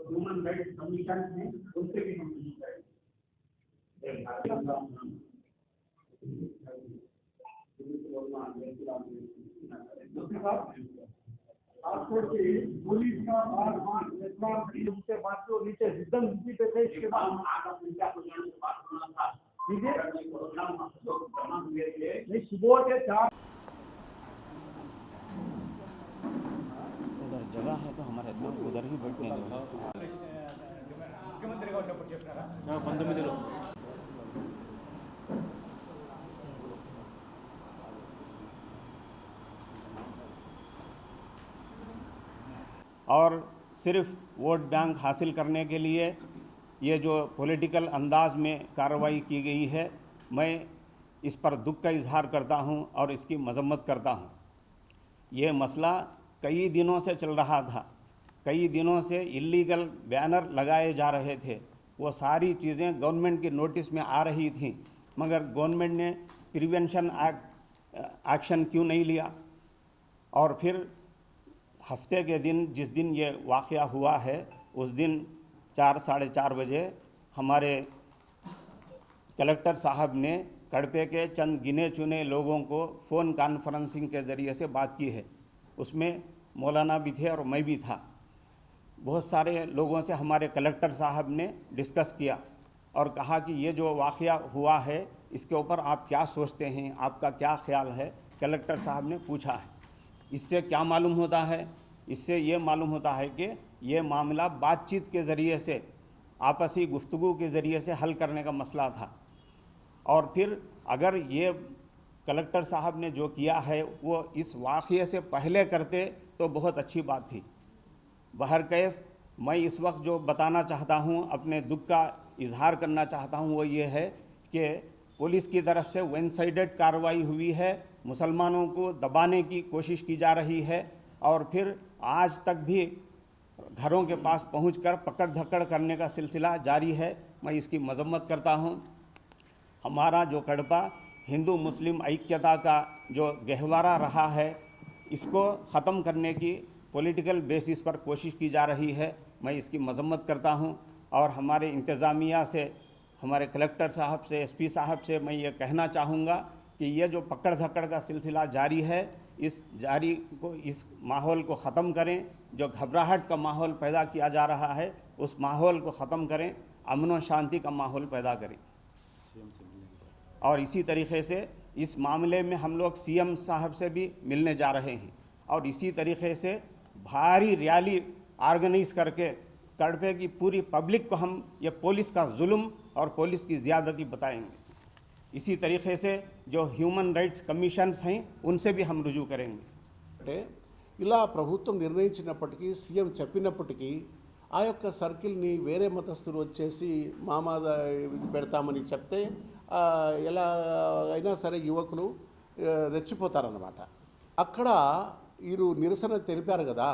Human rights commission में उनसे भी हम पुलिस का उनसे बात को नीचे रिदम नीति पे थे इसके बाद नहीं सुबह के 4 उधर जगह है तो हमारे उधर ही बैठने दो। मुख्यमंत्री का ఉన్నప్పుడు చెప్పారా 19లో और सिर्फ वोट बैंक हासिल करने के लिए ये जो पॉलिटिकल अंदाज में कार्रवाई की गई है, मैं इस पर दुख का इजहार करता हूं और इसकी मजम्मत करता हूं। ये मसला कई दिनों से चल रहा था, कई दिनों से इलीगल बैनर लगाए जा रहे थे, वो सारी चीज़ें गवर्नमेंट की नोटिस में आ रही थी, मगर गवर्नमेंट ने प्रिवेंशन एक्शन क्यों नहीं लिया। और फिर हफ्ते के दिन जिस दिन ये वाक़या हुआ है उस दिन 4 साढ़े 4 बजे हमारे कलेक्टर साहब ने कड़पे के चंद गिने चुने लोगों को फ़ोन कॉन्फ्रेंसिंग के ज़रिए से बात की है। उसमें मौलाना भी थे और मैं भी था। बहुत सारे लोगों से हमारे कलेक्टर साहब ने डिस्कस किया और कहा कि ये जो वाक़या हुआ है इसके ऊपर आप क्या सोचते हैं, आपका क्या ख्याल है। कलेक्टर साहब ने पूछा है। इससे क्या मालूम होता है? इससे ये मालूम होता है कि ये मामला बातचीत के ज़रिए से, आपसी गुफ्तगू के ज़रिए से हल करने का मसला था। और फिर अगर ये कलेक्टर साहब ने जो किया है वो इस वाक़ये से पहले करते तो बहुत अच्छी बात थी। बहरकैफ मैं इस वक्त जो बताना चाहता हूँ, अपने दुख का इजहार करना चाहता हूँ, वो ये है कि पुलिस की तरफ से वन साइडेड कार्रवाई हुई है, मुसलमानों को दबाने की कोशिश की जा रही है और फिर आज तक भी घरों के पास पहुंचकर पकड़ धक्कड़ करने का सिलसिला जारी है। मैं इसकी मजम्मत करता हूं। हमारा जो कड़पा हिंदू मुस्लिम ऐक्यता का जो गहवारा रहा है, इसको ख़त्म करने की पॉलिटिकल बेसिस पर कोशिश की जा रही है। मैं इसकी मजम्मत करता हूं और हमारे इंतज़ामिया से, हमारे कलेक्टर साहब से, एसपी साहब से मैं ये कहना चाहूँगा कि ये जो पकड़ धक्कड़ का सिलसिला जारी है, इस माहौल को ख़त्म करें। जो घबराहट का माहौल पैदा किया जा रहा है उस माहौल को ख़त्म करें, अमन व शांति का माहौल पैदा करें। और इसी तरीके से इस मामले में हम लोग सीएम साहब से भी मिलने जा रहे हैं और इसी तरीके से भारी रैली ऑर्गेनाइज करके कड़पे की पूरी पब्लिक को हम ये पुलिस का जुल्म और पुलिस की ज़्यादती बताएंगे। इसी तरीके से जो ह्यूमन राइट्स कमीशन्स हैं उनसे भी हम रुजू करेंगे। ఇలా ప్రభుత్వం నిర్ణయించినప్పటికీ, సీఎం చెప్పినప్పటికీ ఆ యొక్క సర్కిల్ని వేరే మతస్థులు వచ్చేసి మామాద పెడతామని చెప్తే ఎలా అయినా సరే యువకులు రెచ్చిపోతారన్నమాట. అక్కడ వీరు నిరసన తెలిపారు కదా,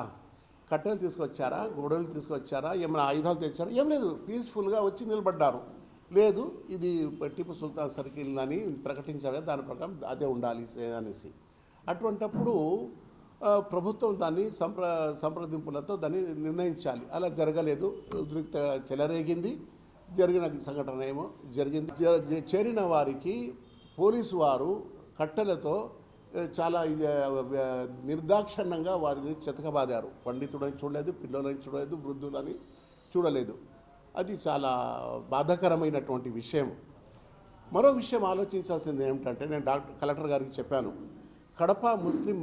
కట్టెలు తీసుకొచ్చారా, గొడవలు తీసుకొచ్చారా, ఏమైనా ఆయుధాలు తెచ్చారా? ఏం లేదు, పీస్ఫుల్గా వచ్చి నిలబడ్డారు. లేదు, ఇది టిపు సుల్తాన్ సర్కిల్ అని ప్రకటించారు కదా, దాని ప్రకారం అదే ఉండాలి అనేసి. అటువంటప్పుడు ప్రభుత్వం దాన్ని సంప్రదింపులతో దాన్ని నిర్ణయించాలి. అలా జరగలేదు, ఉద్రిక్త చెలరేగింది. జరిగిన సంఘటన ఏమో జరిగింది. చేరిన వారికి పోలీసు వారు కట్టెలతో చాలా నిర్దాక్షిణ్యంగా వారిని చెతకబాదారు. పండితుడని చూడలేదు, పిల్లలని చూడలేదు, వృద్ధులని చూడలేదు. అది చాలా బాధాకరమైనటువంటి విషయం. మరో విషయం ఆలోచించాల్సింది ఏమిటంటే, నేను కలెక్టర్ గారికి చెప్పాను, కడప ముస్లిం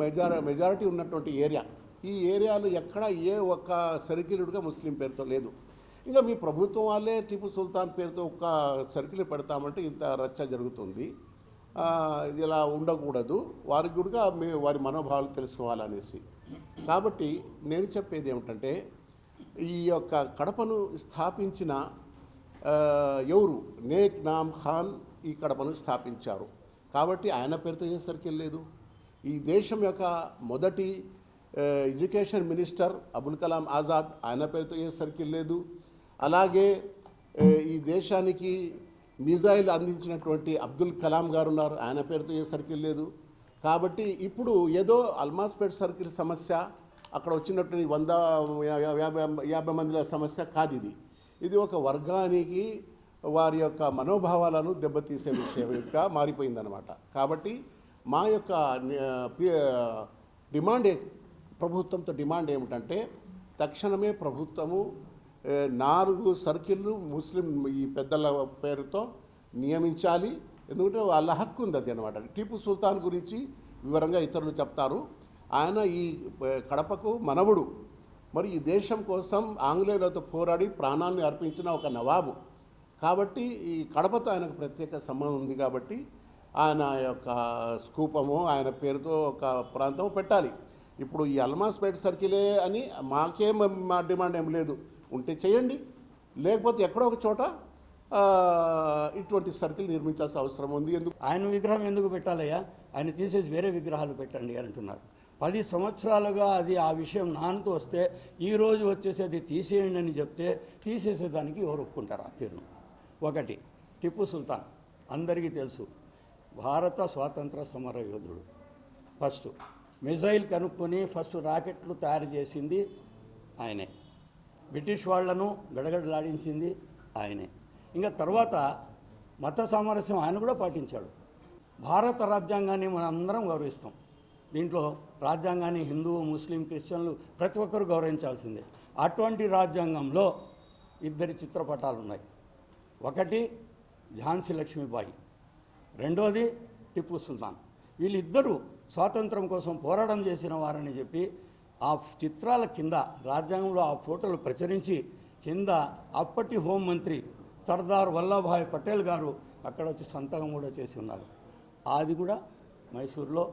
మెజారిటీ ఉన్నటువంటి ఏరియా, ఈ ఏరియాలో ఎక్కడ ఏ ఒక్క సర్కిల్డ్గా ముస్లిం పేరుతో లేదు. ఇంకా మీ ప్రభుత్వం వాళ్ళే టిపు సుల్తాన్ పేరుతో ఒక సర్కిల్ పెడతామంటే ఇంత రచ్చ జరుగుతుంది. ఇలా ఉండకూడదు, వారికి కూడా వారి మనోభావాలు తెలుసుకోవాలనేసి. కాబట్టి నేను చెప్పేది ఏమిటంటే, ఈ యొక్క కడపను స్థాపించిన ఎవరు, నేక్ నామ్ ఖాన్ ఈ కడపను స్థాపించారు. కాబట్టి ఆయన పేరుతో ఏ సర్కిల్ లేదు. ఈ దేశం యొక్క మొదటి ఎడ్యుకేషన్ మినిస్టర్ అబుల్ కలాం ఆజాద్, ఆయన పేరుతో ఏ సర్కిల్ లేదు. అలాగే ఈ దేశానికి మిజైల్ అందించినటువంటి అబ్దుల్ కలాం గారు ఉన్నారు, ఆయన పేరుతో ఏ సర్కిల్ లేదు. కాబట్టి ఇప్పుడు ఏదో అల్మాస్పేట్ సర్కిల్ సమస్య, అక్కడ వచ్చినటువంటి 150 మందిల సమస్య కాదు ఇది. ఇది ఒక వర్గానికి వారి యొక్క మనోభావాలను దెబ్బతీసే విషయంగా మారిపోయిందనమాట. కాబట్టి మా యొక్క ప్రభుత్వంతో డిమాండ్ ఏమిటంటే తక్షణమే ప్రభుత్వము 4 సర్కిళ్ళు ముస్లిం ఈ పెద్దల పేరుతో నియమించాలి. ఎందుకంటే వాళ్ళ హక్కు ఉంది అది అనమాట. టీపు సుల్తాన్ గురించి వివరంగా ఇతరులు చెప్తారు. ఆయన ఈ కడపకు మనవుడు, మరి ఈ దేశం కోసం ఆంగ్లేయులతో పోరాడి ప్రాణాన్ని అర్పించిన ఒక నవాబు. కాబట్టి ఈ కడపతో ఆయనకు ప్రత్యేక సంబంధం ఉంది. కాబట్టి ఆయన యొక్క స్థూపము ఆయన పేరుతో ఒక ప్రాంతం పెట్టాలి. ఇప్పుడు ఈ అల్మాస్పేట్ సర్కిలే అని మా డిమాండ్ ఏం లేదు. ఉంటే చేయండి, లేకపోతే ఎక్కడో ఒక చోట ఇటువంటి సర్కిల్ నిర్మించాల్సిన అవసరం ఉంది. ఎందుకు ఆయన విగ్రహం ఎందుకు పెట్టాలయ్యా? ఆయన తీసేసి వేరే విగ్రహాలు పెట్టండి అంటున్నారు. 10 సంవత్సరాలుగా అది ఆ విషయం నానుతూ వస్తే ఈరోజు వచ్చేసి అది తీసేయండి అని చెప్తే తీసేసేదానికి ఎవరు ఒప్పుకుంటారు ఆ పేరును? ఒకటి, టిప్పు సుల్తాన్ అందరికీ తెలుసు, భారత స్వాతంత్ర సమర యోధుడు. ఫస్ట్ మిజైల్ కనుక్కొని ఫస్ట్ రాకెట్లు తయారు చేసింది ఆయనే. బ్రిటిష్ వాళ్లను గడగడలాడించింది ఆయనే. ఇంకా తర్వాత మత సామరస్యం ఆయన కూడా పాటించాడు. భారత రాజ్యాంగాన్ని మనం అందరం గౌరవిస్తాం. దీంట్లో రాజ్యాంగాన్ని హిందూ, ముస్లిం, క్రిస్టియన్లు ప్రతి ఒక్కరు గౌరవించాల్సిందే. అటువంటి రాజ్యాంగంలో 2 చిత్రపటాలు ఉన్నాయి. ఒకటి ఝాన్సీ లక్ష్మీబాయి, రెండోది టిప్పు సుల్తాన్. వీళ్ళిద్దరూ స్వాతంత్రం కోసం పోరాటం చేసిన వారని చెప్పి ఆ చిత్రాల కింద రాజ్యాంగంలో ఆ ఫోటోలు ప్రచురించి కింద అప్పటి హోంమంత్రి సర్దార్ వల్లభాయ్ పటేల్ గారు అక్కడ వచ్చి సంతకం కూడా చేసి ఉన్నారు. అది కూడా మైసూర్లో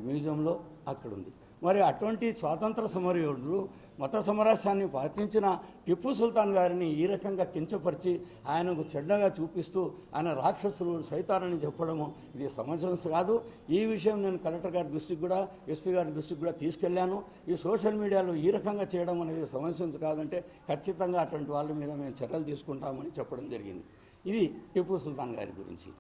మ్యూజియంలో అక్కడ ఉంది. మరి అటువంటి స్వాతంత్ర సమరయోధుడు మత సమరస్యాన్ని పాటించిన టిప్పు సుల్తాన్ గారిని ఈ రకంగా కించపరిచి ఆయనకు చెడ్డగా చూపిస్తూ ఆయన రాక్షసులు సైతారని చెప్పడము ఇది సమంజసం కాదు. ఈ విషయం నేను కలెక్టర్ గారి దృష్టికి కూడా, ఎస్పీ గారి దృష్టికి కూడా తీసుకెళ్లాను. ఈ సోషల్ మీడియాలో ఈ రకంగా చేయడం అనేది సమంజసం కాదంటే ఖచ్చితంగా అటువంటి వాళ్ళ మీద మేము చర్యలు తీసుకుంటామని చెప్పడం జరిగింది. ఇది టిప్పు సుల్తాన్ గారి గురించి.